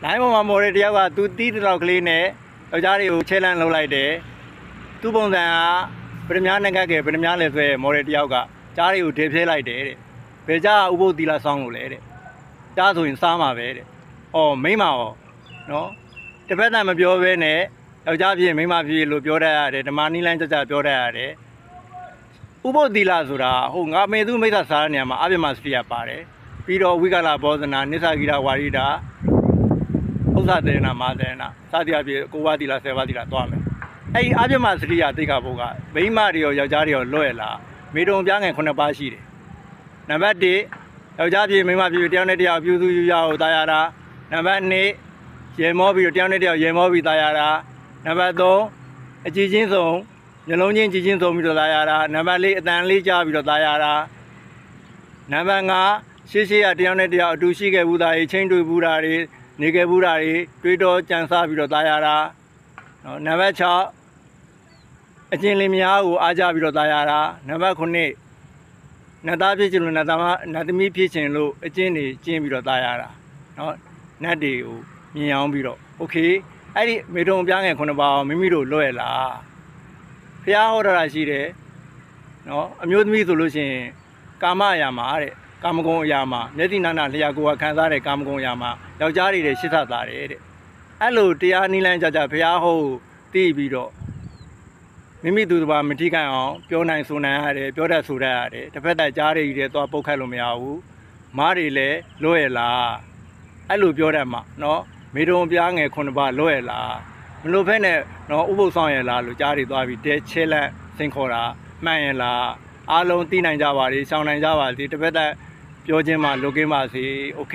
လိုင်းပေါ်မှာမော်ရတယောက်ကသူတီးတောက်ကလေးနဲ့ယောက်ျားတွေကိုချဲလန်းလုပ်လိုက်တယ်သူ့ပုံစံကဗရမ ्या နဲ့ကက်ကဲဗရမ ्या လည်းဆွဲမော်ရတယောက်ကကြားတွေကိုဒေဖဲလိုက်တယ်တဲ့ဘယ်ကြားဥပုသ္တိလဆောင်းလို့လဲတဲ့ကြားဆိုရင်စားမှာပဲတဲ့အော်မိမရောနော်တစ်ဖက်တည်းမပြောဘဲနဲ့ယောက်ျားဖြစ်မိမဖြစ်လို့ပြောတတ်ရတယ်ဓမ္မနီးလန်းကြကြပြောတတ်ရတယ်ဥပုသ္တိလဆိုတာဟိုငါမေသူမိစ္ဆာစားတဲ့နေရာမှာအပြမစရိယပါတယ်ပြီးတော့ဝိကလဘောဇနာနိစ္စဂိရဝါရိတာဥစ္စာတေနာမာတေနာစသည်အဖြစ်ကိုဝါတိလာဆယ်ပါးတိလာသွားမယ်အဲ့ဒီအပြမစရိယတိတ်ခဘုတ်ကမိမတွေရောယောက်ျားတွေရောလွတ်ရလားမေတုံပြားငယ်9ပါးရှိတယ်နံပါတ်1ယောက်ျားဖြစ်မိမဖြစ်တယောက်နဲ့တယောက်ပြုစုယူရအောင်တာယာတာနံပါတ်2ရေမောပြီးတော့တယောက်နဲ့တယောက်ရေမောပြီးတာယာတာနံပါတ်3အကြည့်ချင်းဆုံးနှလုံးချင်းကြည့်ချင်းဆုံးပြီးတော့တာယာတာနံပါတ်4အတန်လေးကြားပြီးတော့တာယာတာနံပါတ်5ရှေ့ရတယောက်နဲ့တယောက်အတူရှိခဲ့ဘူးတာတွေချင်းတွေ့ဘူးတာတွေနေခဲ့ဘူးတာတွေတွေးတော့ကြံစားပြီးတော့တာယာတာနော်နံပါတ်6အကျဉ်လင်များကိုအားကြပြီးတော့တာယာတာနံပါတ်9နတ်သားဖြစ်ချင်လို့နတ်သမီးဖြစ်ချင်လို့အကျဉ်တွေကျင်းပြီးတော့တာယာတာနော်နတ်တွေကိုမြင်အောင်ပြီးတော့โอเคအဲ့ဒီမေတုံပြားငယ်9ပါးမိမိတို့လွတ်ရလားဖះဟောတာရှိတယ်နော်အမျိုးသမီးဆိုလို့ရှိရင်ကာမအရာမှာတဲ့ကာမဂုဏ်အရာမှာမျက်စိနာနာလျှာကိုယ်ကခံစားတဲ့ကာမဂုဏ်အရာမှာယောက်ျားတွေရှစ်သသားတယ်တဲ့အဲ့လိုတရားနိလန်းကြကြဖះဟောသိပြီးတော့မိမိသူတစ်ပါးမထိခိုက်အောင်ပြောနိုင်ဆိုနိုင်ရတယ်ပြောတတ်ဆိုတတ်ရတယ်တစ်ဖက်သက်ကြားတွေကြီးတဲ့သွားပုတ်ခတ်လို့မရဘူးမားတွေလည်းလွတ်ရလားအဲ့လိုပြောတတ်မှာနော်မေတုံပြားငယ်9ပါးလွတ်ရလားမလို့ဖက်နဲ့နော်ဥပုသ်ဆောင်ရလားလို့ကြားတွေသွားပြီးတဲချဲလန့်စင်ခေါ်တာမှန်ရလားအားလုံးသိနိုင်ကြပါလေရှောင်နိုင်ကြပါစေတစ်ဖက်သက်ပြောခြင်းမှလုကင်းပါစေโอเค